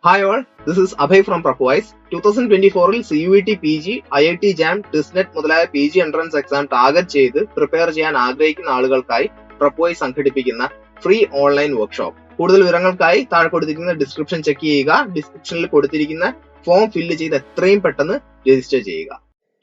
Hi all, this is Abhay from Prepwise. 2024-ൽ CUET PG, IIT JAM, TISNET മുതലായ PG entrance exam target ചെയ്ത് prepare ചെയ്യാൻ ആഗ്രഹിക്കുന്ന ആളുകൾക്കായി Prepwise സംഘടിപ്പിക്കുന്ന free online workshop. കൂടുതൽ വിവരങ്ങൾക്കായി താഴെ കൊടുത്തിരിക്കുന്ന ഡിസ്ക്രിപ്ഷൻ ചെക്ക് ചെയ്യുക. ഡിസ്ക്രിപ്ഷനിൽ കൊടുത്തിരിക്കുന്ന ഫോം ഫില്ല് ചെയ്ത് എത്രയും പെട്ടെന്ന് രജിസ്റ്റർ ചെയ്യുക.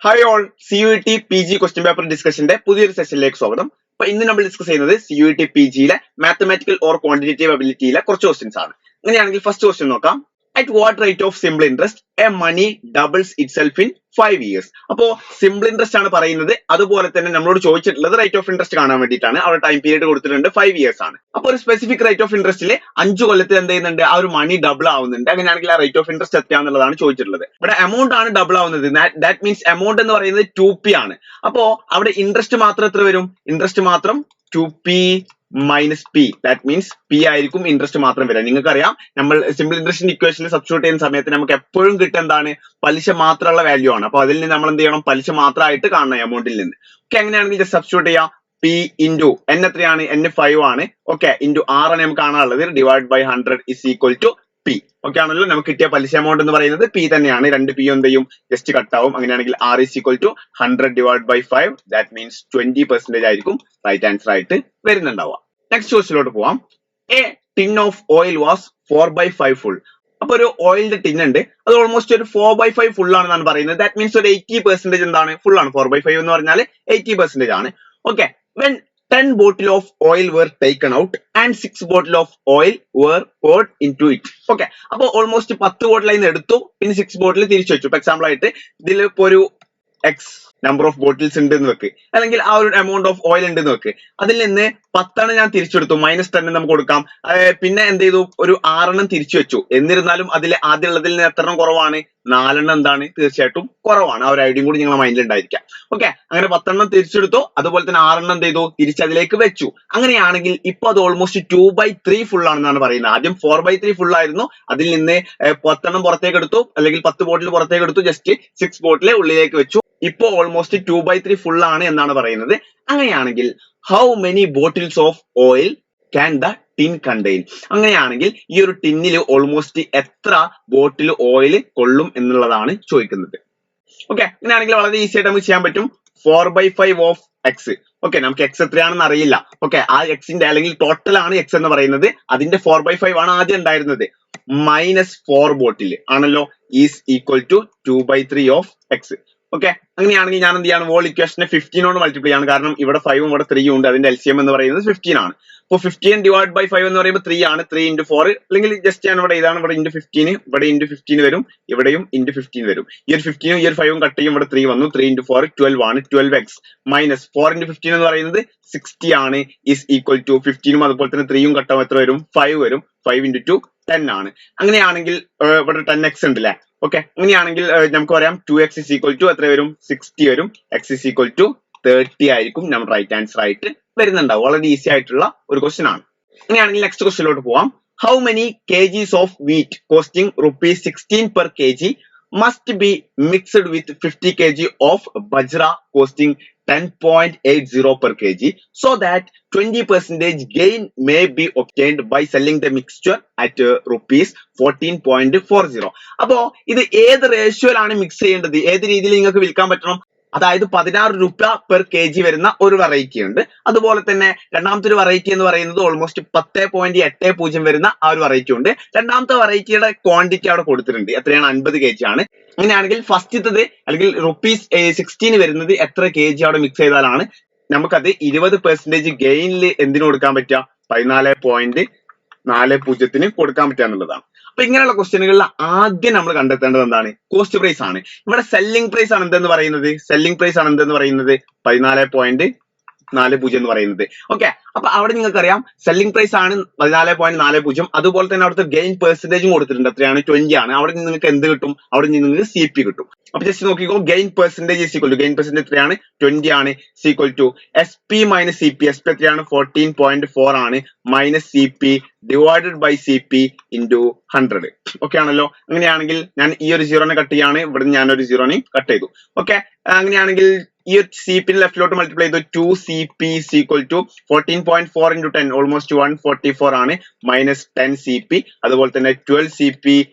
Hi all, CUET PG question paper ഡിസ്കഷന്റെ പുതിയൊരു സെഷനിലേക്ക് സ്വാഗതം. അപ്പൊ ഇന്ന് നമ്മൾ ഡിസ്കസ് ചെയ്യുന്നത് CUET PGയിലെ മാത്തമാറ്റിക്കൽ ഓർ ക്വാണ്ടിറ്റേറ്റീവ് എബിലിറ്റിയിലെ കുറച്ച് ക്വസ്റ്റ്യൻസ് ആണ്. അങ്ങനെയാണെങ്കിൽ ഫസ്റ്റ് ക്വസ്റ്റ്യൻ നോക്കാം. At what rate of simple interest a money doubles itself in 5 years? അപ്പോ സിമ്പിൾ ഇൻട്രസ്റ്റ് ആണ് പറയുന്നത്. അതുപോലെ തന്നെ നമ്മളോട് ചോദിച്ചിട്ടുള്ളത് റേറ്റ് ഓഫ് ഇൻട്രസ്റ്റ് കാണാൻ വേണ്ടിയിട്ടാണ്. അവിടെ ടൈം പീരീഡ് കൊടുത്തിട്ടുണ്ട് 5 years ആണ്. അപ്പൊ ഒരു സ്പെസിഫിക് റേറ്റ് ഓഫ് ഇൻട്രസ്റ്റിൽ 5 കൊല്ലത്തിൽ എന്ത് ചെയ്യുന്നുണ്ട്, ആ ഒരു മണി ഡബിൾ ആവുന്നുണ്ട്. അങ്ങനെയാണെങ്കിൽ ആ റേറ്റ് ഓഫ് ഇൻട്രസ്റ്റ് എത്രയാണെന്നുള്ളതാണ് ചോദിച്ചിട്ടുള്ളത്. ഇവിടെ എമൗണ്ട് ആണ് ഡബിൾ ആവുന്നത്. ദാറ്റ് മീൻസ് എമൗണ്ട് എന്ന് പറയുന്നത് 2p ആണ്. അപ്പോ അവിടെ ഇൻട്രസ്റ്റ് മാത്രം എത്ര വരും? ഇൻട്രസ്റ്റ് മാത്രം 2p minus P. That means P ആയിരിക്കും ഇൻട്രസ്റ്റ് മാത്രം വരാം. നിങ്ങൾക്കറിയാം, നമ്മൾ സിമ്പിൾ ഇൻട്രസ്റ്റ് ഇക്വേഷനിൽ സബ്സ്റ്റിറ്റ്യൂട്ട് ചെയ്യുന്ന സമയത്ത് നമുക്ക് എപ്പോഴും കിട്ടുക എന്താണ്? പലിശ മാത്രമുള്ള വാല്യൂ ആണ്. അപ്പൊ അതിൽ നിന്ന് നമ്മൾ എന്ത് ചെയ്യണം? പലിശ മാത്രമായിട്ട് കാണണം എമൗണ്ടിൽ നിന്ന്. ഓക്കെ, അങ്ങനെയാണെങ്കിൽ ജസ്റ്റ് സബ്സ്റ്റിറ്റ്യൂട്ട് ചെയ്യാം. പി ഇൻറ്റു എൻ എത്രയാണ്? എൻ 5 ആണ്. ഓക്കെ, ഇൻറ്റു ആർ ആണ് നമുക്ക് കാണാനുള്ളത്. Divide by 100 is equal to P. Okay ആണല്ലോ. നമുക്ക് കിട്ടിയ പലിശ എമൗണ്ട് എന്ന് പറയുന്നത് പി തന്നെയാണ്. രണ്ട് പി എന്ത് ചെയ്യും? ജസ്റ്റ് കട്ടാവും. അങ്ങനെയാണെങ്കിൽ R is equal to 100 divide by 5. That means 20% ആയിരിക്കും റൈറ്റ് ആൻസർ ആയിട്ട് വരുന്നുണ്ടാവുക. നെക്സ്റ്റ് ക്വസ്റ്റിലോട്ട് പോവാം. A tin of oil was 4/5 full. അപ്പൊ ഒരു ഓയിലിന്റെ ടിൻ ഉണ്ട്, അത് ഓൾമോസ്റ്റ് ഒരു 4/5 ഫുൾ ആണെന്നാണ് പറയുന്നത്. ദാറ്റ് മീൻസ് ഒരു 80% എന്താണ്? ഫുൾ ആണ്. 4/5 എന്ന് പറഞ്ഞാൽ 80% ആണ്. Okay, when 10 bottle of oil were taken out and 6 bottle of oil were poured into it. Okay, അപ്പൊ ഓൾമോസ്റ്റ് 10 ബോട്ടിൽ നിന്ന് എടുത്തു, പിന്നെ 6 ബോട്ടിൽ തിരിച്ചു വെച്ചു. ഇപ്പൊ എക്സാമ്പിൾ ആയിട്ട് ഇതിൽ ഇപ്പൊ ഒരു എക്സ് നമ്പർ ഓഫ് ബോട്ടിൽസ് ഉണ്ട് എന്ന് വെക്ക്, അല്ലെങ്കിൽ ആ ഒരു എമൗണ്ട് ഓഫ് ഓയിൽ ഉണ്ട് എന്ന് വെക്ക്. അതിൽ നിന്ന് 10 ഞാൻ തിരിച്ചെടുത്തു, -10 നമുക്ക് കൊടുക്കാം. പിന്നെ എന്ത് ചെയ്തു? ഒരു 6 തിരിച്ചു വെച്ചു. എന്നിരുന്നാലും അതിൽ ആദ്യം ഉള്ളതിൽ നിന്ന് എത്ര കുറവാണ്? 4 എന്താണ്? തീർച്ചയായിട്ടും കുറവാണ്. ആ ഒരു ഐഡിയയും കൂടി നിങ്ങളുടെ മൈൻഡിൽ ഉണ്ടായിരിക്കാം. ഓക്കെ, അങ്ങനെ 10 തിരിച്ചെടുത്തു. അതുപോലെ തന്നെ 6 എന്ത് ചെയ്തു? തിരിച്ച് അതിലേക്ക് വെച്ചു. അങ്ങനെയാണെങ്കിൽ ഇപ്പൊ അത് ഓൾമോസ്റ്റ് 2/3 ഫുൾ ആണെന്നാണ് പറയുന്നത്. ആദ്യം 4/3 ഫുൾ ആയിരുന്നു. അതിൽ നിന്ന് 10 പുറത്തേക്ക് എടുത്തു, അല്ലെങ്കിൽ 10 ബോട്ടിൽ പുറത്തേക്ക് എടുത്തു, ജസ്റ്റ് 6 ബോട്ടിൽ ഉള്ളിലേക്ക് വെച്ചു. ഇപ്പൊ ഓൾമോസ്റ്റ് 2/3 ഫുൾ ആണ് എന്നാണ് പറയുന്നത്. അങ്ങനെയാണെങ്കിൽ how many bottles of oil can the tin contain? അങ്ങനെയാണെങ്കിൽ ഈ ഒരു ടിന്നിൽ ഓൾമോസ്റ്റ് എത്ര ബോട്ടിൽ ഓയിൽ കൊള്ളും എന്നുള്ളതാണ് ചോദിക്കുന്നത്. ഓക്കെ, അങ്ങനെയാണെങ്കിൽ വളരെ ഈസി ആയിട്ട് നമുക്ക് ചെയ്യാൻ പറ്റും. 4/5 ഓഫ് എക്സ്. ഓക്കെ, നമുക്ക് എക്സ് എത്രയാണെന്ന് അറിയില്ല. ഓക്കെ, ആ എക്സിന്റെ അല്ലെങ്കിൽ ടോട്ടൽ ആണ് എക്സ് എന്ന് പറയുന്നത്. അതിന്റെ 4/5 ആണ് ആദ്യം ഉണ്ടായിരുന്നത്. -4 ബോട്ടിൽ ആണല്ലോ, is equal to 2/3 of x. Okay, അങ്ങനെയാണെങ്കിൽ ഞാൻ എന്ത് ചെയ്യാണ്? വോൾ ഇക്വേഷനെ 15 കൊണ്ട് മൾട്ടിപ്ലൈ ആണ്. കാരണം ഇവിടെ 5 ഇവിടെ 3 ഉണ്ട്. അതിന്റെ LCM എന്ന് പറയുന്നത് 15 ആണ്. അപ്പൊ 15 ഡിവൈഡ് ബൈ 5 എന്ന് പറയുമ്പോൾ 3 ആണ്. 3 into 4, അല്ലെങ്കിൽ ജസ്റ്റ് ഞാൻ ഇവിടെ ഇതാണ്, ഇവിടെ into 15, ഇവിടെ into 15 വരും, ഇവിടെയും into 15 വരും. ഈ ഒരു 15 ഈ ഒരു 5 കട്ട് ചെയ്യും. ഇവിടെ 3 വന്നു. 3 into 4 12 ആണ്. 12x മൈനസ് 4 into 15 എന്ന് പറയുന്നത് 60 ആണ്. ഈസ് ഈക്വൽ ടു 15ഉം അതുപോലെ തന്നെ 3ഉം കട്ടാവും. എത്ര വരും? 5 വരും. 5 into 2 10 ആണ്. അങ്ങനെയാണെങ്കിൽ ഇവിടെ 10x ഉണ്ട് അല്ലെ? ഓക്കെ, അങ്ങനെയാണെങ്കിൽ നമുക്ക് പറയാം 2x is equal to എത്ര വരും? 60 വരും. x is equal to 30 ആയിരിക്കും നമ്മൾ റൈറ്റ് ആൻസർ ആയിട്ട് വരുന്നുണ്ടാവും. വളരെ ഈസി ആയിട്ടുള്ള ഒരു ക്വസ്റ്റ്യൻ ആണ്. അങ്ങനെയാണെങ്കിൽ നെക്സ്റ്റ് ക്വസ്റ്റ്യനിലോട്ട് പോവാം. How many kgs of wheat costing ₹16 per kg must be mixed with 50 kg of bajra costing 10.80 per kg so that 20% gain may be obtained by selling the mixture at ₹14.40. അപ്പോ ഇത് ഏത് റേഷ്യോയിലാണ് mix ചെയ്യേണ്ടത്? ഏത് രീതിയിൽ നിങ്ങൾക്ക് വിൽക്കാൻ പറ്റണം? അതായത് 16 രൂപ പെർ kg വരുന്ന ഒരു വെറൈറ്റി ഉണ്ട്. അതുപോലെ തന്നെ രണ്ടാമത്തെ ഒരു വെറൈറ്റി എന്ന് പറയുന്നത് ഓൾമോസ്റ്റ് 10.80 വരുന്ന ആ ഒരു വെറൈറ്റി ഉണ്ട്. രണ്ടാമത്തെ വെറൈറ്റിയുടെ ക്വാണ്ടിറ്റി അവിടെ കൊടുത്തിട്ടുണ്ട്. എത്രയാണ്? 50 kg ആണ്. അങ്ങനെയാണെങ്കിൽ ഫസ്റ്റത്തത് അല്ലെങ്കിൽ ₹16 വരുന്നത് എത്ര kg അവിടെ മിക്സ് ചെയ്താലാണ് നമുക്കത് 20% ഗെയിനിൽ എന്തിനു കൊടുക്കാൻ പറ്റുക? 14.40 കൊടുക്കാൻ പറ്റുക എന്നുള്ളതാണ്. അപ്പൊ ഇങ്ങനെയുള്ള ക്വസ്റ്റ്യനുകളിൽ ആദ്യം നമ്മൾ കണ്ടെത്തേണ്ടത് എന്താണ്? കോസ്റ്റ് പ്രൈസ് ആണ്. ഇവിടെ സെല്ലിംഗ് പ്രൈസ് ആണ് എന്തെന്ന് പറയുന്നത്? സെല്ലിംഗ് പ്രൈസ് ആണ് എന്തെന്ന് പറയുന്നത്? 14.40 എന്ന് പറയുന്നത്. ഓക്കെ, അപ്പൊ അവിടെ നിങ്ങൾക്കറിയാം സെല്ലിംഗ് പ്രൈസ് ആണ് 14.40. അതുപോലെ തന്നെ അവിടുത്തെ ഗെയിൻ പെർസെന്റേജും കൊടുത്തിട്ടുണ്ട്. എത്രയാണ്? 20 ആണ്. അവിടെ നിന്ന് നിങ്ങൾക്ക് എന്ത് കിട്ടും? അവിടെ നിന്ന് നിങ്ങൾക്ക് CP കിട്ടും. അപ്പൊ ജസ്റ്റ് നോക്കിക്കോ, gain percentage is equal to, gain percentage എത്രയാണ്? 20 ആണ്. Equal to SP minus CP. SP എത്രയാണ്? 14.4 ആണ്. Minus CP divided by CP into 100. Okay ആണല്ലോ. അങ്ങനെയാണെങ്കിൽ ഞാൻ ഈ ഒരു 0നെ കട്ട് ചെയ്യാണ്. ഇവിടെ ഞാൻ ഒരു 0നെ കട്ട് ചെയ്തു. ഓക്കെ, അങ്ങനെയാണെങ്കിൽ ഈ ഒരു CP ലെഫ്റ്റിലോട്ട് മൾട്ടിപ്ലൈ ചെയ്തു. 2CP is equal to 14.4 into 10 almost 144 ആണ്. Minus 10 CP. അതുപോലെ തന്നെ 12 CP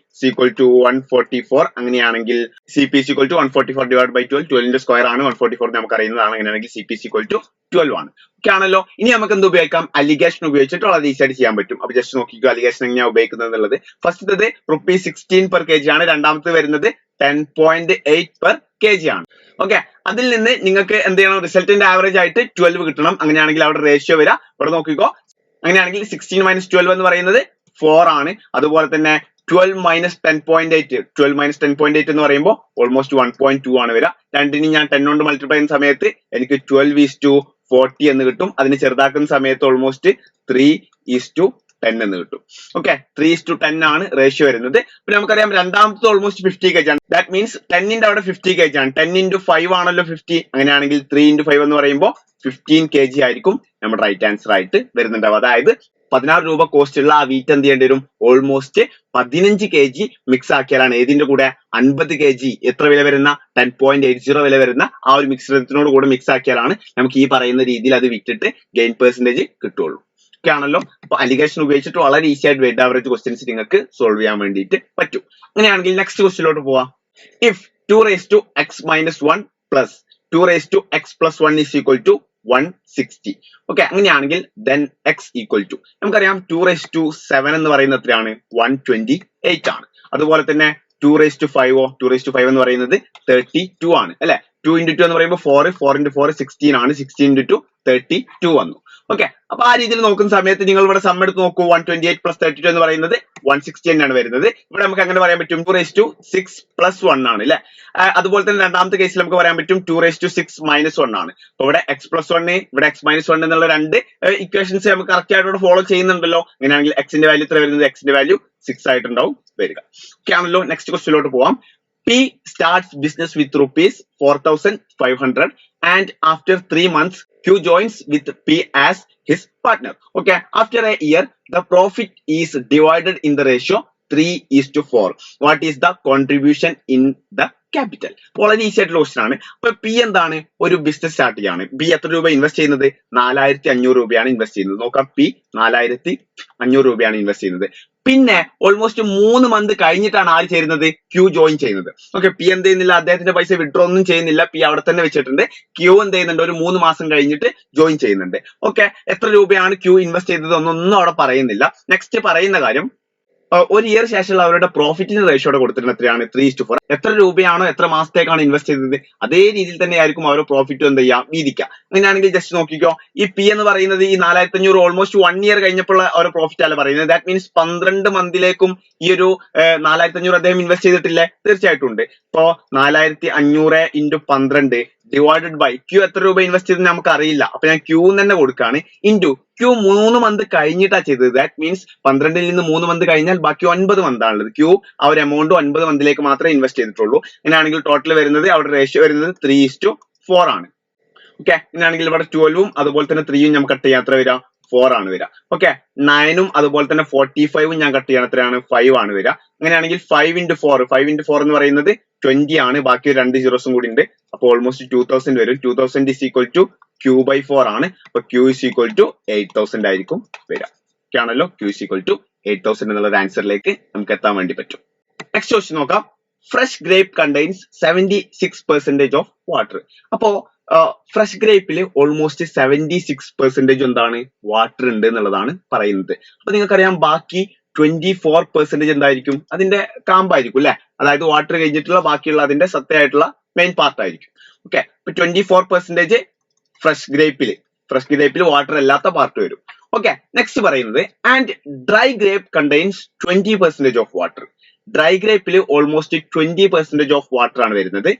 equal to 144. അങ്ങനെയാണെങ്കിൽ CP is equal to 144 divided by 12. 12ന്റെ square ആണ് 144 നമുക്ക് അറിയുന്നതാണ്. അങ്ങനെയാണെങ്കിൽ CP is equal to 12 ആണ്. ഓക്കെ ആണല്ലോ. ഇനി നമുക്ക് എന്ത് ഉപയോഗിക്കാം? അലിഗേഷൻ ഉപയോഗിച്ചിട്ട് വളരെ ഈസി ആയിട്ട് ചെയ്യാൻ പറ്റും. അപ്പൊ ജസ്റ്റ് നോക്കിക്കോ അലിഗേഷൻ എങ്ങനെയാണ് ഉപയോഗിക്കുന്നത് എന്നുള്ളത്. ഫസ്റ്റത്തത് ₹16 per kg ആണ്. രണ്ടാമത്തെ വരുന്നത് 10.8 per kg ആണ്. ഓക്കെ, അതിൽ നിന്ന് നിങ്ങൾക്ക് എന്ത് ചെയ്യണം? റിസൾട്ടിന്റെ ആവറേജ് ആയിട്ട് 12 കിട്ടണം. അങ്ങനെയാണെങ്കിൽ അവിടെ റേഷ്യോ വരാം. ഇവിടെ നോക്കിക്കോ. അങ്ങനെയാണെങ്കിൽ 16 - 12 എന്ന് പറയുന്നത് 4 ആണ്. അതുപോലെ തന്നെ 12 - 10.8 12 - 10.8 എന്ന് പറയുമ്പോൾ ഓൾമോസ്റ്റ് 1.2 ആണ് വരിക. രണ്ടിനും ഞാൻ 10 കൊണ്ട് മൾട്ടിപ്ലൈ ചെയ്യുന്ന സമയത്ത് എനിക്ക് 12:40 എന്ന് കിട്ടും. അതിന് ചെറുതാക്കുന്ന സമയത്ത് ഓൾമോസ്റ്റ് 3:10 എന്ന് കിട്ടും. ഓക്കെ, 3:10 ആണ് റേഷ്യോ വരുന്നത്. പിന്നെ നമുക്കറിയാം രണ്ടാമത്തെ ഓൾമോസ്റ്റ് 50 kg ആണ്. ദാറ്റ് മീൻസ് 10ന്റെ അവിടെ 50 kg ആണ്. 10 × 5 ആണല്ലോ 50. അങ്ങനെയാണെങ്കിൽ 3 × 5 എന്ന് പറയുമ്പോൾ 15 kg ആയിരിക്കും നമ്മുടെ റൈറ്റ് ആൻസർ ആയിട്ട് വരുന്നുണ്ടാവും. അതായത് 16 രൂപ കോസ്റ്റ് ഉള്ള ആ വീറ്റ് എന്ത് ചെയ്യേണ്ടി വരും? ഓൾമോസ്റ്റ് 15 kg മിക്സ് ആക്കിയാലാണ് ഏതിന്റെ കൂടെ 50 kg എത്ര വില വരുന്ന 10.80 വില വരുന്ന ആ ഒരു മിക്സറിനോട് കൂടെ മിക്സ് ആക്കിയാലാണ് നമുക്ക് ഈ പറയുന്ന രീതിയിൽ അത് വിറ്റിട്ട് ഗെയിൻ പെർസെന്റേജ് കിട്ടുള്ളൂ. ഓക്കെ ആണല്ലോ. അപ്പൊ അലിഗേഷൻ ഉപയോഗിച്ചിട്ട് വളരെ ഈസി ആയിട്ട് വെയിറ്റ് ആവറേജ് ക്വസ്റ്റ്യൻസ് നിങ്ങൾക്ക് സോൾവ് ചെയ്യാൻ വേണ്ടിയിട്ട് പറ്റും. അങ്ങനെയാണെങ്കിൽ നെക്സ്റ്റ് ക്വസ്റ്റ്യനിലോട്ട് പോവാം. If 2x-1 plus 2x+1 is equal to 160. Okay, അങ്ങനെയാണെങ്കിൽ then x equal to നമുക്കറിയാം 2⁻7 എന്ന് പറയുന്നത് എത്രയാണ്? 128 ആണ്. അതുപോലെ തന്നെ 2⁵ എന്ന് പറയുന്നത് 32 ആണ് അല്ലെ. 2 × 2 എന്ന് പറയുമ്പോൾ 4 × 4 16 ആണ്. 16 × 2 32 വന്നു. ഓക്കെ, അപ്പൊ ആ രീതിയിൽ നോക്കുന്ന സമയത്ത് നിങ്ങൾ ഇവിടെ സം എടുത്ത് നോക്കൂ. 128 + 32 എന്ന് പറയുന്നത് 160 തന്നെയാണ് വരുന്നത്. ഇവിടെ നമുക്ക് അങ്ങനെ പറയാൻ പറ്റും 2⁻6+1 ആണ് അല്ലെ. അതുപോലെ തന്നെ രണ്ടാമത്തെ കേസിൽ നമുക്ക് പറയാൻ പറ്റും 2⁻6 - 1 ആണ്. അപ്പൊ ഇവിടെ x+1 ഇവിടെ x-1 എന്നുള്ള രണ്ട് ഇക്വേഷൻസ് നമുക്ക് കറക്റ്റ് ആയിട്ട് ഫോളോ ചെയ്യുന്നുണ്ടല്ലോ. അങ്ങനെയാണെങ്കിൽ x ന്റെ വാല്യൂ എത്ര വരുന്നത്? x ന്റെ വാല്യൂ 6 ആയിട്ടുണ്ടാവും വരിക. ഓക്കെ ആണല്ലോ. നെക്സ്റ്റ് ക്വസ്റ്റ്യനിലോട്ട് പോവാം. P starts business with ₹4,500 and after 3 months Q joins with P as his partner. Okay, after a year the profit is divided in the ratio 3:4. What is the contribution in the capital? വളരെ easy ആയിട്ടുള്ള question ആണ്. അപ്പൊ P എന്താണ്? ഒരു business start ചെയ്യാണ്. P എത്ര രൂപ invest ചെയ്യുന്നത്? 4,500 രൂപയാണ് ഇൻവെസ്റ്റ് ചെയ്യുന്നത്. നോക്കാം, പി 4,500 രൂപയാണ് ഇൻവെസ്റ്റ് ചെയ്യുന്നത്. പിന്നെ ഓൾമോസ്റ്റ് 3 മന്ത് കഴിഞ്ഞിട്ടാണ് ആര് ചേരുന്നത്? ക്യൂ ജോയിൻ ചെയ്യുന്നത്. ഓക്കെ, പി എന്ത് ചെയ്യുന്നില്ല? അദ്ദേഹത്തിന്റെ പൈസ വിഡ്രോ ഒന്നും ചെയ്യുന്നില്ല. പി അവിടെ തന്നെ വെച്ചിട്ടുണ്ട്. ക്യൂ എന്ത് ചെയ്യുന്നുണ്ട്? ഒരു 3 മാസം കഴിഞ്ഞിട്ട് ജോയിൻ ചെയ്യുന്നുണ്ട്. ഓക്കെ, എത്ര രൂപയാണ് ക്യൂ ഇൻവെസ്റ്റ് ചെയ്തത് ഒന്നും അവിടെ പറയുന്നില്ല. നെക്സ്റ്റ് പറയുന്ന കാര്യം ഒരു ഇയർ ശേഷമുള്ള അവരുടെ പ്രോഫിറ്റിന്റെ റേഷ്യോടെ കൊടുത്തിട്ടുണ്ട് എത്രയാണ്? 3:4. എത്ര രൂപയാണോ എത്ര മാസത്തേക്കാണ് ഇൻവെസ്റ്റ് ചെയ്തത് അതേ രീതിയിൽ തന്നെ ആയിരിക്കും അവരുടെ പ്രോഫിറ്റ് എന്ത് ചെയ്യാം? വീതിക്കുക. അങ്ങനെയാണെങ്കിൽ ജസ്റ്റ് നോക്കിക്കോ. ഈ പി എന്ന് പറയുന്നത് ഈ 4,500 ഓൾമോസ്റ്റ് 1 ഇയർ കഴിഞ്ഞപ്പോൾ ഒരു പ്രോഫിറ്റ് അല്ല പറയുന്നത്. ദാറ്റ് മീൻസ് 12 മന്തിലേക്കും ഈ ഒരു 4,500 അദ്ദേഹം ഇൻവെസ്റ്റ് ചെയ്തിട്ടില്ലേ? തീർച്ചയായിട്ടും ഉണ്ട്. ഇപ്പോ 4,500 × 12 ഡിവൈഡഡ് ബൈ ക്യൂ എത്ര രൂപ ഇൻവെസ്റ്റ് ചെയ്ത് നമുക്ക് അറിയില്ല. അപ്പൊ ഞാൻ ക്യൂ തന്നെ കൊടുക്കുകയാണ്. ഇൻറ്റു ക്യൂ 3 മന്ത് കഴിഞ്ഞിട്ടാണ് ചെയ്തത്. ദാറ്റ് മീൻസ് 12ൽ നിന്ന് 3 മന്ത് കഴിഞ്ഞാൽ ബാക്കി 9 മന്താണുള്ളത്. ക്യൂ ആ ഒരു എമൗണ്ട് 9 മന്തിലേക്ക് മാത്രമേ ഇൻവെസ്റ്റ് ചെയ്തിട്ടുള്ളൂ. അങ്ങനെയാണെങ്കിൽ ടോട്ടൽ വരുന്നത് അവിടെ റേഷ്യോ വരുന്നത് 3:4 ആണ്. ഓക്കെ, അങ്ങനെയാണെങ്കിൽ ഇവിടെ 12ഉം അതുപോലെ തന്നെ 3യും ഞാൻ കട്ട് ചെയ്യാൻ എത്ര വരിക? 4 ആണ് വരിക. ഓക്കെ, 9ഉം അതുപോലെ തന്നെ 45ഉം ഞാൻ കട്ട് ചെയ്യാൻ എത്രയാണ്? 5 ആണ് വരിക. അങ്ങനെയാണെങ്കിൽ 5 × 4 എന്ന് പറയുന്നത് 20 ആണ്. ബാക്കി 2 സീറോസും കൂടി ഉണ്ട്. അപ്പൊ ഓൾമോസ്റ്റ് 2000 വരും. 2000 is equal to Q/4 ആണ്. അപ്പൊ Q is equal to 8000 ആയിരിക്കും വരിക. ഓക്കെ ആണല്ലോ. Q is equal to 8000 എന്നുള്ള ആൻസറിലേക്ക് നമുക്ക് എത്താൻ വേണ്ടി പറ്റും. നെക്സ്റ്റ് ക്വസ്റ്റ്യൻ നോക്കാം. Fresh grape contains 76% of water. അപ്പോ ഫ്രഷ് ഗ്രേപ്പിൽ ഓൾമോസ്റ്റ് 76% എന്താണ്? വാട്ടർ ഉണ്ട് എന്നുള്ളതാണ് പറയുന്നത്. അപ്പൊ നിങ്ങൾക്കറിയാം ബാക്കി 24% എന്തായിരിക്കും? അതിന്റെ കാമ്പായിരിക്കും അല്ലെ. അതായത് വാട്ടർ കഴിഞ്ഞിട്ടുള്ള ബാക്കിയുള്ള അതിന്റെ സത്തയായിട്ടുള്ള മെയിൻ പാർട്ട് ആയിരിക്കും. ഓക്കെ, ഇപ്പൊ 24% ഫ്രഷ് ഗ്രേപ്പിൽ വാട്ടർ അല്ലാത്ത പാർട്ട് വരും. ഓക്കെ, നെക്സ്റ്റ് പറയുന്നത് and dry grape contains 20% of water. Dry ഗ്രേപ്പിൽ ഓൾമോസ്റ്റ് 20% ഓഫ് വാട്ടർ ആണ് വരുന്നത്.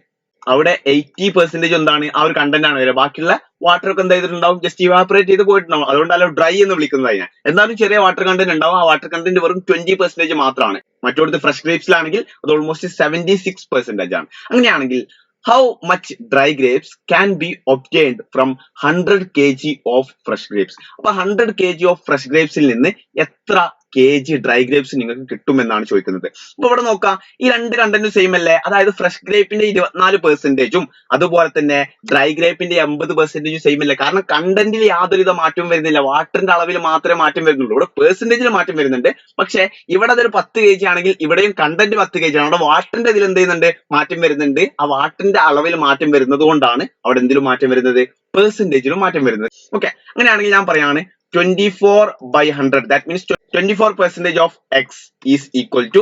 അവിടെ 80% എന്താണ്? ആ ഒരു കണ്ടന്റ് ആണ് വരിക. ബാക്കിയുള്ള വാട്ടർ ഒക്കെ എന്താ ചെയ്തിട്ടുണ്ടാവും? ജസ്റ്റ് ഇവാപറേറ്റ് ചെയ്ത് പോയിട്ടുണ്ടാവും. അതുകൊണ്ടല്ലോ ഡ്രൈ എന്ന് വിളിക്കുന്നത് അതിനെ. എന്നാലും ചെറിയ വാട്ടർ കണ്ടന്റ് ഉണ്ടാവും. ആ വാട്ടർ കണ്ടന്റ് വെറും 20% മാത്രമാണ്. മറ്റോടത്ത് ഫ്രഷ് ഗ്രേപ്സിലാണെങ്കിൽ അത് ഓൾമോസ്റ്റ് 76% ആണ്. അങ്ങനെയാണെങ്കിൽ how much dry grapes can be obtained from 100 kg of fresh grapes? അപ്പൊ 100 kg of fresh grapes ൽ നിന്ന് എത്ര kg ഡ്രൈ ഗ്രേപ്സ് നിങ്ങൾക്ക് കിട്ടുമെന്നാണ് ചോദിക്കുന്നത്. അപ്പൊ ഇവിടെ നോക്കാം, ഈ രണ്ട് കണ്ടന്റും സെയിം അല്ലേ? അതായത് ഫ്രഷ് ഗ്രേപ്പിന്റെ 24%ഉം അതുപോലെ തന്നെ ഡ്രൈ ഗ്രേപ്പിന്റെ 80% സെയിം അല്ലേ? കാരണം കണ്ടന്റിൽ യാതൊരുവിധ മാറ്റവും വരുന്നില്ല, വാട്ടറിന്റെ അളവിൽ മാത്രമേ മാറ്റം വരുന്നുള്ളൂ. ഇവിടെ പെർസെന്റേജിൽ മാറ്റം വരുന്നുണ്ട്, പക്ഷെ ഇവിടെ അതൊരു 10 kg ആണെങ്കിൽ ഇവിടെയും കണ്ടന്റ് 10 kg ആണ്. അവിടെ വാട്ടറിന്റെ ഇതിൽ എന്ത് ചെയ്യുന്നുണ്ട്? മാറ്റം വരുന്നുണ്ട്. ആ വാട്ടറിന്റെ അളവിൽ മാറ്റം വരുന്നത് കൊണ്ടാണ് അവിടെ എന്തിലും മാറ്റം വരുന്നത്? പെർസെന്റേജിലും മാറ്റം വരുന്നത്. ഓക്കെ, അങ്ങനെയാണെങ്കിൽ ഞാൻ പറയാണ് 24/100, that means 24% of x is equal to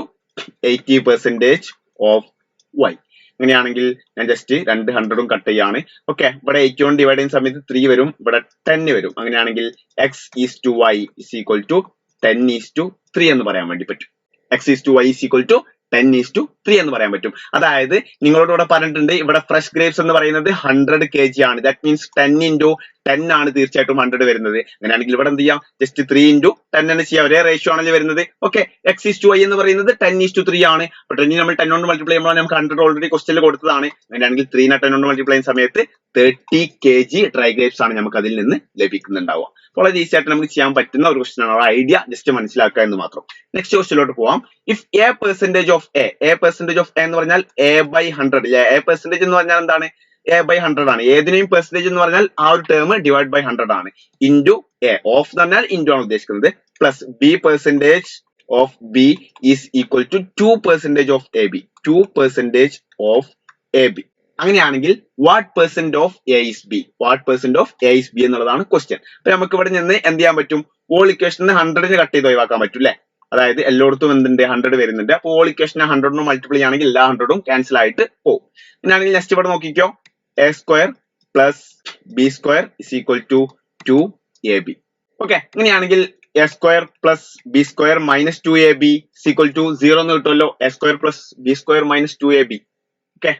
80% of y. അങ്ങനെയാണെങ്കിൽ ഞാൻ ജസ്റ്റ് രണ്ട് 100ഉം കട്ട് ചെയ്യാണ്. ഓക്കെ, ഇവിടെ 80 കൊണ്ട് ഡിവൈഡ് ചെയ്യുന്ന സമയത്ത് 3 വരും, ഇവിടെ 10 വരും. അങ്ങനെയാണെങ്കിൽ x is to y is equal to 10 is to 3 എന്ന് പറയാൻ വേണ്ടി പറ്റും. x is to y is equal to 10 is to 3 എന്ന് പറയാൻ പറ്റും. അതായത് നിങ്ങളോട് ഇവിടെ പറഞ്ഞിട്ടുണ്ട്, ഇവിടെ ഫ്രഷ് ഗ്രേപ്സ് എന്ന് പറയുന്നത് 100 kg ആണ്. ദാറ്റ് മീൻസ് 10 into 10 ആണ് തീർച്ചയായിട്ടും 100 വരുന്നത്. അങ്ങനെയാണെങ്കിൽ ഇവിടെ എന്ത് ചെയ്യാം? ജസ്റ്റ് 3 into 10 എന്ന് ചെയ്യാം. ഒരേ റേഷ്യോ ആണല്ലോ വരുന്നത്. Okay, x is to y എന്ന് പറയുന്നത് 10 is to 3 ആണ്. അപ്പൊ 10 നമ്മൾ 10 കൊണ്ട് മൾട്ടിപ്ലൈ ചെയ്യുമ്പോൾ നമുക്ക് 100 ഓൾറെഡി ക്വസ്റ്റ്യനിൽ കൊടുത്തതാണ്. അങ്ങനെയാണെങ്കിൽ 3 നെ 10 കൊണ്ട് മൾട്ടിപ്ലൈ ചെയ്യുന്ന സമയത്ത് 30 kg ഡ്രൈ ഗ്രേപ്സ് ആണ് നമുക്ക് അതിൽ നിന്ന് ലഭിക്കുന്നുണ്ടാവുക. വളരെ ഈസി ആയിട്ട് നമുക്ക് ചെയ്യാൻ പറ്റുന്ന ഒരു ക്വസ്റ്റ്യൻ ആണ്. ഐഡിയ ജസ്റ്റ് മനസ്സിലാക്കുക എന്ന് മാത്രം. നെക്സ്റ്റ് ക്വസ്റ്റ്യനിലോട്ട് പോവാം. If a percentage of a എന്ന് പറഞ്ഞാൽ a/100. a percentage എന്ന് പറഞ്ഞാൽ എന്താണ്? a/100 ആണ്. ഏതിനെയും പെർസെന്റേജ് എന്ന് പറഞ്ഞാൽ ആ ഒരു ടേം ഡിവൈഡ് ബൈ 100 ആണ്. ഇൻറ്റു a, ഓഫ് എന്ന് പറഞ്ഞാൽ ഇൻറ്റു ആണ് ഉദ്ദേശിക്കുന്നത്, plus b percentage of b is equal to 2% of ab. 2% of ab. അങ്ങനെയാണെങ്കിൽ what percent of a is b? What percent of a is b എന്നുള്ളതാണ് question. അപ്പൊ നമുക്ക് ഇവിടെ നിന്ന് എന്ത് ചെയ്യാൻ പറ്റും? ഓൾ ഇക്വേഷന് 100 കട്ട് ചെയ്ത് ഒഴിവാക്കാൻ പറ്റും അല്ലെ? അതായത് എല്ലായിടത്തും എന്തുണ്ട്? 100 വരുന്നുണ്ട്. അപ്പോൾ ഓൾ ഇക്വേഷനെ 100 മൾട്ടിപ്ലൈ ആണെങ്കിൽ എല്ലാ 100ഉം ക്യാൻസൽ ആയിട്ട് പോകും. അങ്ങനെയാണെങ്കിൽ നെക്സ്റ്റ് ഇവിടെ നോക്കിക്കോ, a square plus b square is equal to 2ab. Okay, അങ്ങനെയാണെങ്കിൽ a square plus b square minus 2ab is equal to 0 എന്ന് കിട്ടുമല്ലോ. a square plus b square minus 2ab. Okay,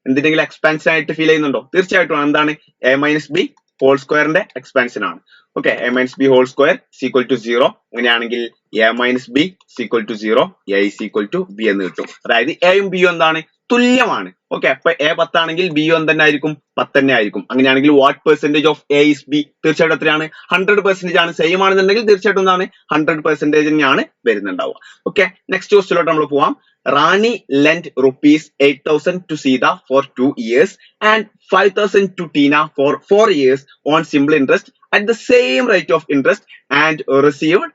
എന്തിനെങ്കിലും എക്സ്പാൻഷൻ ആയിട്ട് ഫീൽ ചെയ്യുന്നുണ്ടോ? തീർച്ചയായിട്ടും എന്താണ്? a minus b ഹോൾ സ്ക്വയറിന്റെ expansion ആണ്. Okay, a minus b whole square is equal to 0. അങ്ങനെയാണെങ്കിൽ a minus b is equal to 0, a is equal to b എന്ന് കിട്ടും. അതായത് a യും b യും എന്താണ്? തുല്യമാണ്. ഓക്കെ, അപ്പൊ a 10 ആണെങ്കിൽ b യും തന്നെ ആയിരിക്കും, 10 തന്നെ ആയിരിക്കും. അങ്ങനെയാണെങ്കിൽ what percentage of a is b? തീർച്ചയായിട്ടും എത്രയാണ്? 100% ആണ്. സെയിം ആണെന്നുണ്ടെങ്കിൽ തീർച്ചയായിട്ടും എന്താണ്? 100% തന്നെയാണ് വരുന്നുണ്ടാവുക. ഓക്കെ, നെക്സ്റ്റ് ക്വസ്റ്റ്യനിലോട്ട് നമ്മൾ പോവാം. Rani lent rupees 8,000 to Sita for 2 years and 5,000 to Tina for 4 years on simple interest at the same rate of interest and received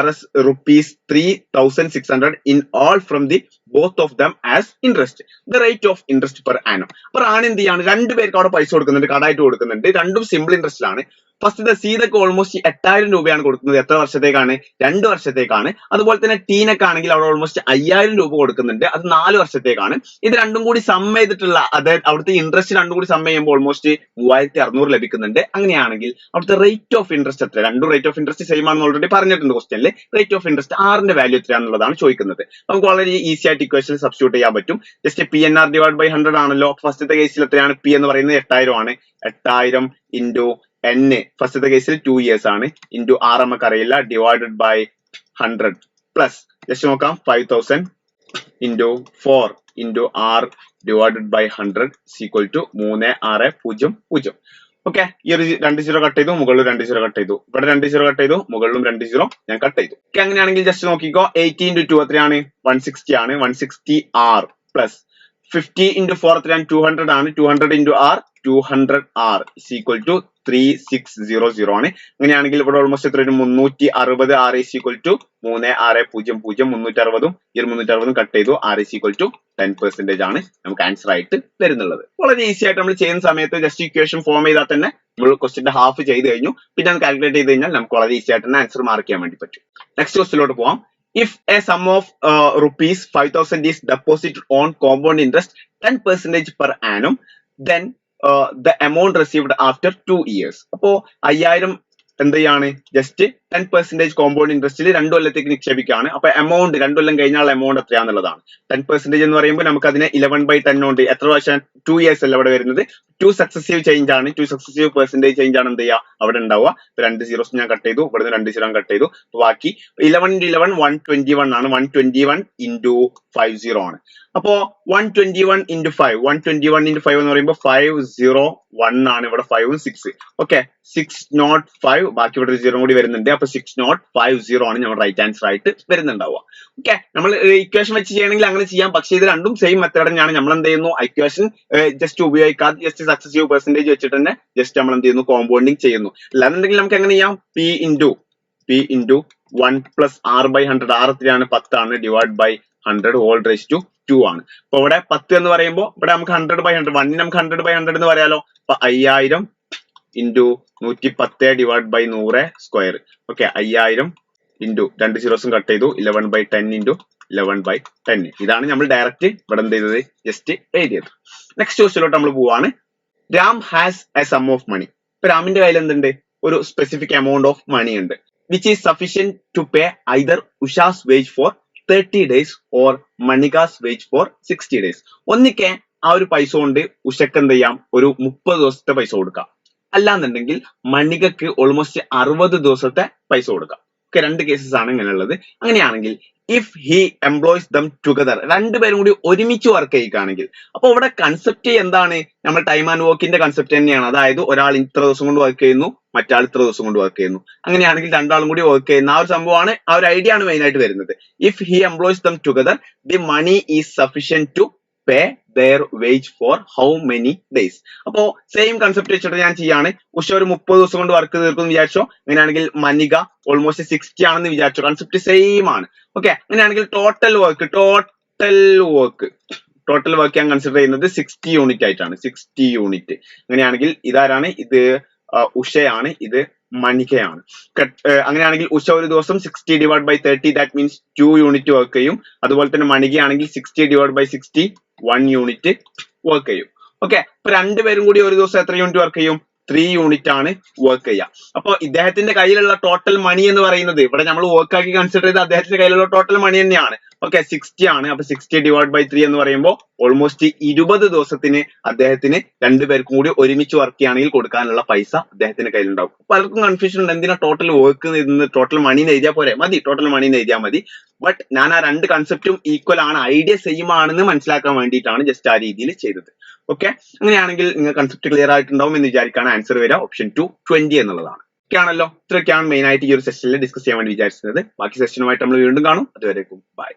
Rs rupees 3,600 in all from the both of them as interest. The rate of interest per annum. അപ്പൊ റാണി എന്ത് ചെയ്യാണ്? രണ്ടുപേർക്ക് അവിടെ പൈസ കൊടുക്കുന്നുണ്ട്, കടായിട്ട് കൊടുക്കുന്നുണ്ട്. രണ്ടും simple ഇൻട്രസ്റ്റിലാണ്. First സീതക്ക് almost 8,000 രൂപയാണ് കൊടുക്കുന്നത്. എത്ര വർഷത്തേക്കാണ്? 2 വർഷത്തേക്കാണ്. അതുപോലെ തന്നെ ടീനക്ക് ആണെങ്കിൽ അവിടെ ഓൾമോസ്റ്റ് 5,000 രൂപ കൊടുക്കുന്നുണ്ട്, അത് 4 വർഷത്തേക്കാണ്. ഇത് രണ്ടും കൂടി സം ചെയ്തിട്ടുള്ള അതായത് അവിടുത്തെ ഇൻട്രസ്റ്റ് രണ്ടും കൂടി സം ചെയ്യുമ്പോൾ ഓൾമോസ്റ്റ് 3,600 ലഭിക്കുന്നുണ്ട്. അങ്ങനെയാണെങ്കിൽ അവിടുത്തെ റേറ്റ് ഓഫ് ഇൻട്രസ്റ്റ് എത്ര? രണ്ടും റേറ്റ് ഓഫ് ഇൻട്രസ്റ്റ് സെയിം ആണെന്ന് ഓൾറെഡി പറഞ്ഞിട്ടുണ്ട് ക്വസ്റ്റ്യനിൽ. റേറ്റ് ഓഫ് ഇൻട്രസ്റ്റ് ആറിന്റെ വാല്യൂ എത്രയാണെന്നുള്ളതാണ് ചോദിക്കുന്നത്. നമുക്ക് വളരെ ഈസി ആയിട്ട് ഇക്വേഷൻ സബ്സ്റ്റിറ്റ്യൂട്ട് ചെയ്യാൻ പറ്റും. ജസ്റ്റ് PNR ഡിവൈഡ് ബൈ 100 ആണല്ലോ. ഫസ്റ്റത്തെ കേസിൽ എത്രയാണ്? P എന്ന് പറയുന്നത് 8,000 ആണ്. 8,000 ഇൻറ്റു n, ഫസ്റ്റത്തെ കേസിൽ 2 years ആണ്, ഇൻറ്റു r നമുക്ക് അറിയില്ല, ഡിവൈഡഡ് ബൈ 100 പ്ലസ് ജസ്റ്റ് നോക്കാം 5,000 into 4 into r divided by 100 equal to 3600. Okay, ഈ ഒരു 2 0 കട്ട് ചെയ്തു, മുകളിൽ 2 0 കട്ട് ചെയ്തു, ഇവിടെ 2 0 കട്ട് ചെയ്തു, മുകളിലും 2 0 ഞാൻ കട്ട് ചെയ്തു. ഓക്കെ, അങ്ങനെയാണെങ്കിൽ ജസ്റ്റ് നോക്കിക്കോ, 80 ഇൻറ്റു 2 എത്രയാണ്? 160 ആണ്. 160 r പ്ലസ് 50 ഇൻറ്റു 4 എത്രയാണ്? 200 ആണ്. 200 into r 200 r is equal to 3600 ആണ്. അങ്ങനെയാണെങ്കിൽ ഇവിടെ ഓൾമോസ്റ്റ് എത്ര വരും? 360 r is equal to 3600. 360 ഈ 360 കട്ട് ചെയ്തു, r is equal to 10% ആണ് നമുക്ക് ആൻസർ ആയിട്ട് വരുന്നുള്ളത്. വളരെ ഈസി ആയിട്ട് നമ്മൾ ചെയ്യുന്ന സമയത്ത് ജസ്റ്റ് ഇക്വേഷൻ ഫോം ചെയ്താൽ തന്നെ നമ്മൾ ക്വസ്റ്റ്യന്റെ ഹാഫ് ചെയ്ത് കഴിഞ്ഞു. പിന്നെ അത് കാൽക്കുലേറ്റ് ചെയ്ത് കഴിഞ്ഞാൽ നമുക്ക് വളരെ ഈസി ആയിട്ട് തന്നെ ആൻസർ മാർക്ക് ചെയ്യാൻ വേണ്ടി പറ്റും. നെക്സ്റ്റ് ക്വസ്റ്റ്യനിലോട്ട് പോവാം. If a sum of rupees 5,000 is deposited on compound interest 10% per annum, then the amount received after 2 years. അപ്പോ 5,000 എന്ത് ചെയ്യാണ്? ജസ്റ്റ് 10% കോമ്പൗണ്ട് ഇൻട്രസ്റ്റിൽ 2 കൊല്ലത്തേക്ക് നിക്ഷേപിക്കുകയാണ്. അപ്പൊ എമൗണ്ട് 2 കൊല്ലം കഴിഞ്ഞാൽ എമൗണ്ട് എത്രയാണെന്നുള്ളതാണ്. 10% എന്ന് പറയുമ്പോൾ നമുക്ക് അതിനെ 11/10 കൊണ്ട് എത്ര വർഷം? 2 years അല്ല അവിടെ വരുന്നത്. 2 സക്സസീവ് ചേഞ്ച് ആണ്. 2 സക്സസീവ് പെർസെന്റേജ് ചേഞ്ച് ആണ് എന്ത് ചെയ്യുക? അവിടെ ഉണ്ടാവുക. 2 zeros ഞാൻ കട്ട് ചെയ്തു, ഇവിടുന്ന് 2 0 കട്ട് ചെയ്തു. ബാക്കി 11 into 11 121 ആണ്. 121 into 50 ആണ്. അപ്പോ 121 into 5 121 into 5 എന്ന് പറയുമ്പോൾ 501 ആണ്. ഇവിടെ 5 ഉം 6. ഓക്കെ, 605, ബാക്കി ഇവിടെ ഒരു 0 കൂടി വരുന്നുണ്ട്. അപ്പൊ 6050 ആണ് നമ്മുടെ റൈറ്റ് ആൻസർ ആയിട്ട് വരുന്നുണ്ടാവുക. ഓക്കെ, നമ്മൾ ഇക്വേഷൻ വെച്ച് ചെയ്യണമെങ്കിൽ അങ്ങനെ ചെയ്യാം. പക്ഷേ ഇത് രണ്ടും സെയിം മെത്തേഡ് തന്നെയാണ്. നമ്മൾ എന്ത് ചെയ്യുന്നു, ഇക്വേഷൻ ജസ്റ്റ് ഉപയോഗിക്കാതെ ജസ്റ്റ് സക്സസീവ് പെർസെന്റേജ് വെച്ചിട്ട് തന്നെ ജസ്റ്റ് നമ്മൾ എന്ത് ചെയ്യുന്നു, കോമ്പൗണ്ടിങ് ചെയ്യുന്നു. അല്ലാന്നുണ്ടെങ്കിൽ നമുക്ക് എങ്ങനെ ചെയ്യാം, p into 1 plus r/100, r എത്രയാണ് 10 ആണ്, divide by 100 whole raise to 2 ആണ്. അപ്പൊ ഇവിടെ 10 എന്ന് പറയുമ്പോൾ ഇവിടെ നമുക്ക് 100/100, 1 നമുക്ക് 100/100 എന്ന് പറയാലോ. അപ്പൊ 5000 into 110 divide by 100 square. Okay, 5000 into 2 സീറോസും കട്ട് ചെയ്തു, 11/10 into 11/10. ഇതാണ് നമ്മൾ ഡയറക്റ്റ് ഇവിടെ എന്ത് ചെയ്തത്, ജസ്റ്റ് എഴുതിയത്. നെക്സ്റ്റ് ക്വസ്റ്റ്യനിലോട്ട് നമ്മൾ പോവാണ്. Ram has a sum of money. ഇപ്പൊ രാമിന്റെ കയ്യിൽ എന്തുണ്ട്, ഒരു സ്പെസിഫിക് എമൗണ്ട് ഓഫ് മണി ഉണ്ട്, which is sufficient to pay either Usha's wage for 30 days or Manika's wage for 60 days. ഒന്നിക്കെ ആ ഒരു പൈസ കൊണ്ട് ഉഷക്ക് എന്ത് ചെയ്യാം, ഒരു 30 ദിവസത്തെ പൈസ കൊടുക്കാം. അല്ലാന്നുണ്ടെങ്കിൽ മണികക്ക് ഓൾമോസ്റ്റ് 60 ദിവസത്തെ പൈസ കൊടുക്കാം. ഓക്കെ, രണ്ട് കേസസ് ആണ് ഇങ്ങനെയുള്ളത്. അങ്ങനെയാണെങ്കിൽ if he employs them together, രണ്ടുപേരും കൂടി ഒരുമിച്ച് വർക്ക് ചെയ്യുകയാണെങ്കിൽ, അപ്പൊ ഇവിടെ കൺസെപ്റ്റ് എന്താണ്, നമ്മൾ ടൈം ആൻഡ് വർക്കിന്റെ കൺസെപ്റ്റ് തന്നെയാണ്. അതായത് ഒരാൾ ഇത്ര ദിവസം കൊണ്ട് വർക്ക് ചെയ്യുന്നു, മറ്റാൾ ഇത്ര ദിവസം കൊണ്ട് വർക്ക് ചെയ്യുന്നു. അങ്ങനെയാണെങ്കിൽ രണ്ടാളും കൂടി വർക്ക് ചെയ്യുന്ന ആ ഒരു സംഭവമാണ്, ആ ഒരു ഐഡിയ ആണ് മെയിൻ ആയിട്ട് വരുന്നത്. If he employs them together the money is sufficient to pay their wage for how many days. അപ്പോ സെയിം കൺസെപ്റ്റ് വെച്ചിട്ട് ഞാൻ ചെയ്യാണ്. ഉഷ ഒരു 30 ദിവസം കൊണ്ട് വർക്ക് തീർക്കും വിചാരിച്ചോ. അങ്ങനെയാണെങ്കിൽ മനിക ഓൾമോസ്റ്റ് 60 ആണെന്ന് വിചാരിച്ചോ. കൺസെപ്റ്റ് സെയിം ആണ്. ഓക്കെ, അങ്ങനെയാണെങ്കിൽ ടോട്ടൽ വർക്ക് ഞാൻ കൺസിഡർ ചെയ്യുന്നത് 60 യൂണിറ്റ് ആയിട്ടാണ്. 60 യൂണിറ്റ്. അങ്ങനെയാണെങ്കിൽ ഇതാരാണ്, ഇത് ഉഷയാണ്, ഇത് മണികയാണ്. അങ്ങനെയാണെങ്കിൽ ഉഷ ഒരു ദിവസം 60 divide by 30, that means 2 unit work ചെയ്യും. അതുപോലെ തന്നെ മണികയാണെങ്കിൽ 60 ഡിവൈഡ് ബൈ 60 1 യൂണിറ്റ് വർക്ക് ചെയ്യും. ഓക്കെ, അപ്പൊ രണ്ടുപേരും കൂടി ഒരു ദിവസം എത്ര യൂണിറ്റ് വർക്ക് ചെയ്യും, 3 യൂണിറ്റ് ആണ് വർക്ക് ചെയ്യുക. അപ്പൊ ഇദ്ദേഹത്തിന്റെ കയ്യിലുള്ള ടോട്ടൽ മണി എന്ന് പറയുന്നത്, ഇവിടെ നമ്മൾ വർക്ക് ആക്കി കൺസിഡർ ചെയ്ത് അദ്ദേഹത്തിന്റെ കയ്യിലുള്ള ടോട്ടൽ മണി തന്നെയാണ്. ഓക്കെ, 60 ആണ്. അപ്പൊ 60 ഡിവൈഡ് ബൈ 3 എന്ന് പറയുമ്പോൾ ഓൾമോസ്റ്റ് 20 ദിവസത്തിന് അദ്ദേഹത്തിന് രണ്ടുപേർക്കും കൂടി ഒരുമിച്ച് വർക്ക് ചെയ്യുകയാണെങ്കിൽ കൊടുക്കാനുള്ള പൈസ അദ്ദേഹത്തിന്റെ കയ്യിലുണ്ടാവും. പലർക്കും കൺഫ്യൂഷൻ ഉണ്ട്, എന്തിനാ ടോട്ടൽ വർക്ക് ടോട്ടൽ മണി എഴുതിയാൽ പോരെ, മതി, ടോട്ടൽ മണി എഴുതിയാൽ മതി. ബട്ട് ഞാൻ ആ രണ്ട് കൺസെപ്റ്റും ഈക്വൽ ആണ്, ഐഡിയ സെയിം ആണെന്ന് മനസ്സിലാക്കാൻ വേണ്ടിയിട്ടാണ് ജസ്റ്റ് ആ രീതിയിൽ ചെയ്തത്. ഓക്കെ, അങ്ങനെയാണെങ്കിൽ നിങ്ങൾ കൺസെപ്റ്റ് ക്ലിയർ ആയിട്ടുണ്ടാവും എന്ന് വിചാരിക്കാണ്. ആൻസർ വരിക ഓപ്ഷൻ 2 20 എന്നുള്ളതാണ്. ഓക്കെ ആണല്ലോ. ഇത്രയൊക്കെയാണ് മെയിൻ ആയിട്ട് ഈ ഒരു സെഷനിൽ ഡിസ്കസ് ചെയ്യാൻ വേണ്ടി വിചാരിച്ചത്. ബാക്കി സെഷനുമായിട്ട് നമ്മൾ വീണ്ടും കാണും. അതുവരേക്കും ബൈ.